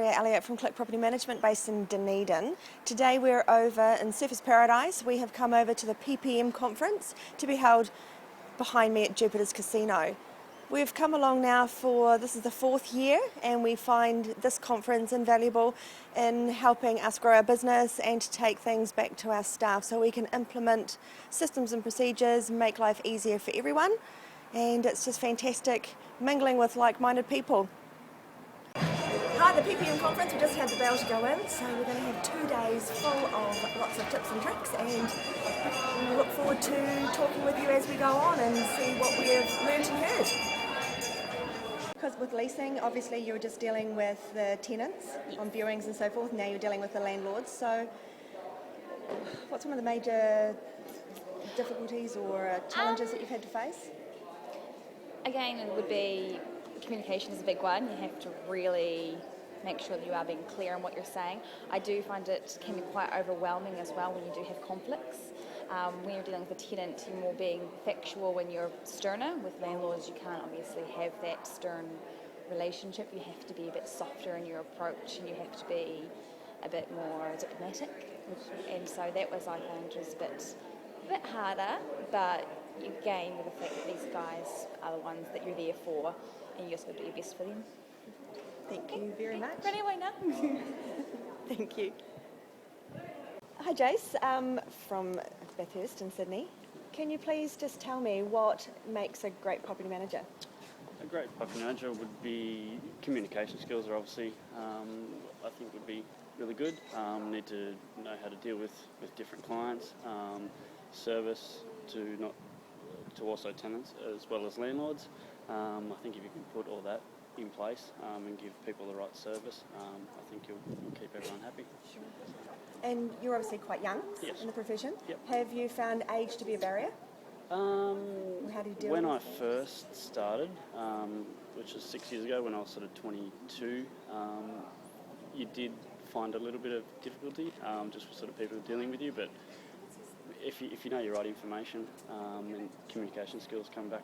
Elliott from Click Property Management based in Dunedin. Today we're over in Surfers Paradise. We have come over to the PPM Conference to be held behind me at Jupiter's Casino. We've come along now this is the 4th year, and we find this conference invaluable in helping us grow our business and to take things back to our staff so we can implement systems and procedures, make life easier for everyone, and it's just fantastic mingling with like-minded people. Hi, the PPM Conference, we just had the bell to go in, so we're going to have 2 days full of lots of tips and tricks, and we look forward to talking with you as we go on and see what we have learnt and heard. Because with leasing, obviously you were just dealing with the tenants on viewings and so forth, now you're dealing with the landlords, so what's one of the major difficulties or challenges that you've had to face? Again, it would be communication is a big one. You have to really make sure that you are being clear on what you're saying. I do find it can be quite overwhelming as well when you do have conflicts. When you're dealing with a tenant, you're more being factual when you're sterner. With landlords, you can't obviously have that stern relationship. You have to be a bit softer in your approach, and you have to be a bit more diplomatic. And so that was, I found, was a bit harder, but you gain with the fact that these guys are the ones that you're there for, and you just got to do your best for them. Thank you very much. Run away now. Thank you. Hi Jace, from Bathurst in Sydney. Can you please just tell me what makes a great property manager? A great property manager would be communication skills are obviously, I think would be really good. Need to know how to deal with different clients, service to also tenants as well as landlords. I think if you can put all that in place and give people the right service, I think you'll keep everyone happy. Sure. And you're obviously quite young in the profession. Yep. Have you found age to be a barrier? How do you deal when with I first started, which was 6 years ago when I was sort of 22, you did find a little bit of difficulty just with sort of people dealing with you, but if you know your right information and communication skills come back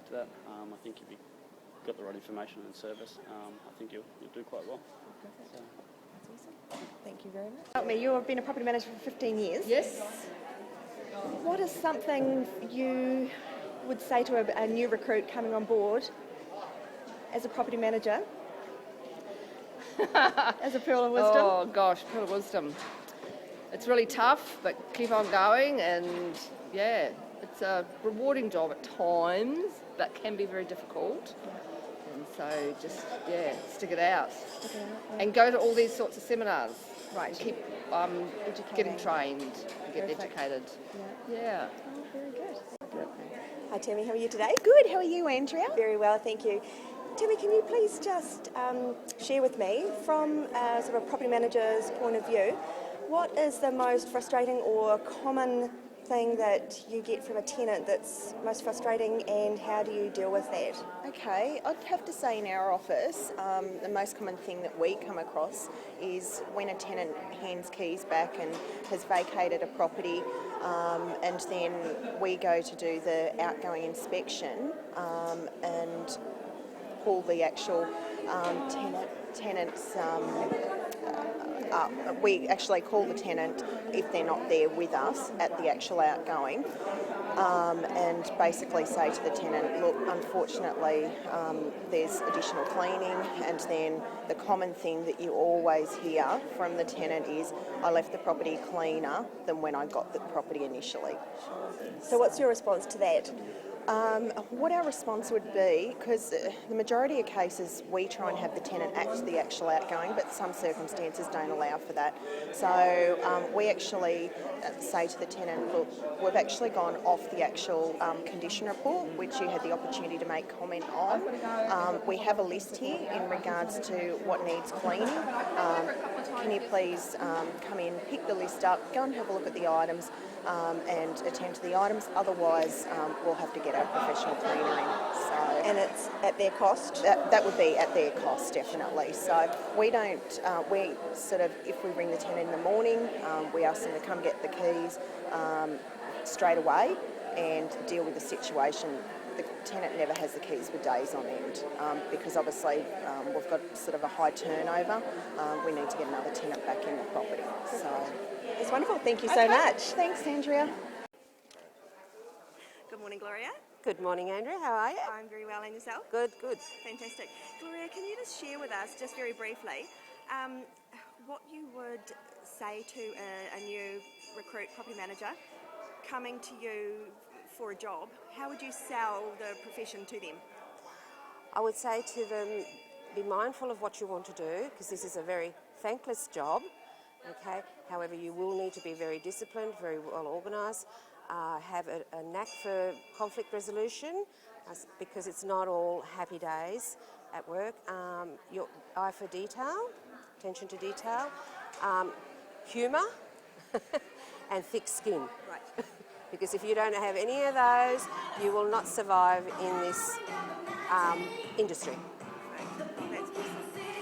to that, I think if you've got the right information and service, I think you'll do quite well. Perfect. So. That's awesome. Thank you very much. Help me, you've been a property manager for 15 years. Yes. What is something you would say to a new recruit coming on board as a property manager? As a pearl of wisdom? Oh gosh, pearl of wisdom. It's really tough, but keep on going, and yeah, it's a rewarding job at times, but can be very difficult. And so just, stick it out. And go to all these sorts of seminars. Right. And keep getting trained and get educated. Yeah. Oh, very good. Hi Tammy, how are you today? Good, how are you Andrea? Very well, thank you. Tammy, can you please just share with me, from sort of a property manager's point of view, what is the most frustrating or common thing that you get from a tenant that's most frustrating, and how do you deal with that? Okay, I'd have to say in our office, the most common thing that we come across is when a tenant hands keys back and has vacated a property, and then we go to do the outgoing inspection and pull the actual tenant's we actually call the tenant if they're not there with us at the actual outgoing, and basically say to the tenant, look, unfortunately there's additional cleaning. And then the common thing that you always hear from the tenant is, I left the property cleaner than when I got the property initially. So what's your response to that? What our response would be, because the majority of cases we try and have the tenant at the actual outgoing, but some circumstances don't allow for that. So we actually say to the tenant, look, we've actually gone off the actual condition report, which you had the opportunity to make comment on. We have a list here in regards to what needs cleaning. Can you please come in, pick the list up, go and have a look at the items, and attend to the items. Otherwise, we'll have to get our professional cleaner in. So, and it's at their cost? That would be at their cost, definitely. So we don't, we sort of, if we ring the tenant in the morning, we ask them to come get the keys straight away and deal with the situation. the tenant never has the keys for days on end because obviously we've got sort of a high turnover. We need to get another tenant back in the property. So It's wonderful. Thank you so much. Thanks, Andrea. Good morning, Gloria. Good morning, Andrea. How are you? I'm very well, and yourself? Good, good. Fantastic. Gloria, can you just share with us, just very briefly, what you would say to a new recruit property manager coming to you for a job? How would you sell the profession to them? I would say to them, be mindful of what you want to do, because this is a very thankless job, okay? However, you will need to be very disciplined, very well organised, have a knack for conflict resolution, because it's not all happy days at work. Your eye for detail, attention to detail, humour, and thick skin. Right. Because if you don't have any of those, you will not survive in this industry. That's awesome.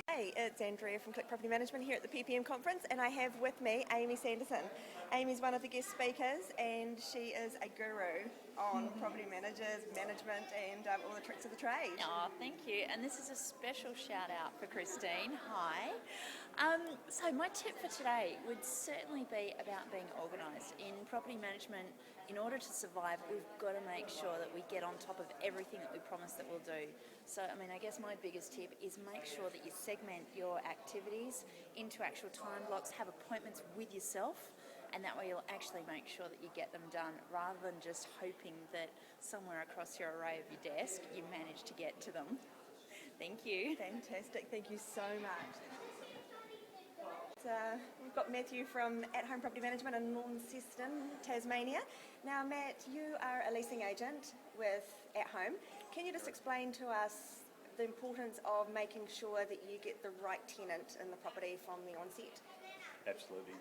Hey, it's Andrea from Click Property Management here at the PPM Conference, and I have with me Amy Sanderson. Amy's one of the guest speakers, and she is a guru on property managers, management, and all the tricks of the trade. Oh, thank you. And this is a special shout out for Christine. Hi. So my tip for today would certainly be about being organised. In property management, in order to survive, we've got to make sure that we get on top of everything that we promise that we'll do. So, I guess my biggest tip is make sure that you segment your activities into actual time blocks, have appointments with yourself, and that way you'll actually make sure that you get them done rather than just hoping that somewhere across your array of your desk you manage to get to them. Thank you. Fantastic. Thank you so much. We've got Matthew from At Home Property Management in Launceston, Tasmania. Now, Matt, you are a leasing agent with At Home. Can you just explain to us the importance of making sure that you get the right tenant in the property from the onset? Absolutely.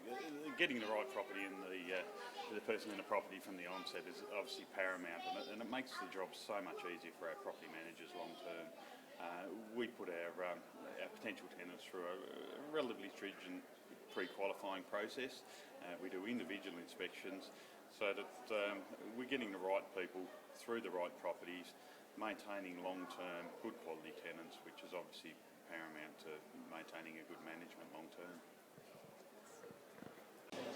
Getting the right property and the person in the property from the onset is obviously paramount, and it makes the job so much easier for our property managers long term. We put our potential tenants through a relatively stringent pre-qualifying process. We do individual inspections so that we're getting the right people through the right properties, maintaining long-term good quality tenants, which is obviously paramount to maintaining a good management long term.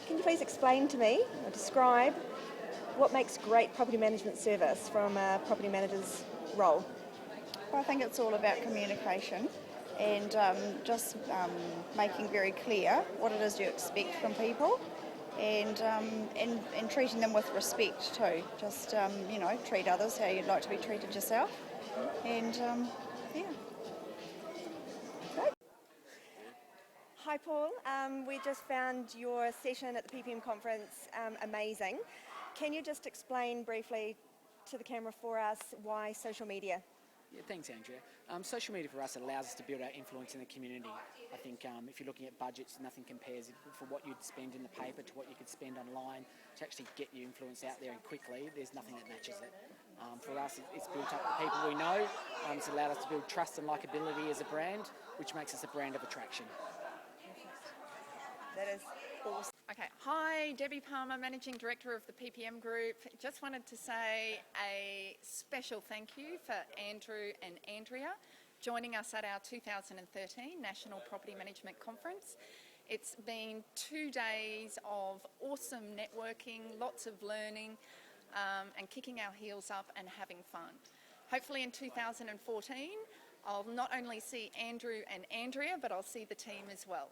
Can you please explain to me or describe what makes great property management service from a property manager's role? Well, I think it's all about communication and just making very clear what it is you expect from people and treating them with respect too. Just, treat others how you'd like to be treated yourself. And, yeah. Hi Paul, we just found your session at the PPM Conference amazing. Can you just explain briefly to the camera for us why social media? Yeah, thanks, Andrea. Social media for us allows us to build our influence in the community. I think if you're looking at budgets, nothing compares for what you'd spend in the paper to what you could spend online to actually get your influence out there and quickly. There's nothing that matches it. For us, it's built up the people we know. It's allowed us to build trust and likability as a brand, which makes us a brand of attraction. That is awesome. Okay, hi, Debbie Palmer, Managing Director of the PPM Group. Just wanted to say a special thank you for Andrew and Andrea joining us at our 2013 National Property Management Conference. It's been 2 days of awesome networking, lots of learning, and kicking our heels up and having fun. Hopefully in 2014, I'll not only see Andrew and Andrea, but I'll see the team as well.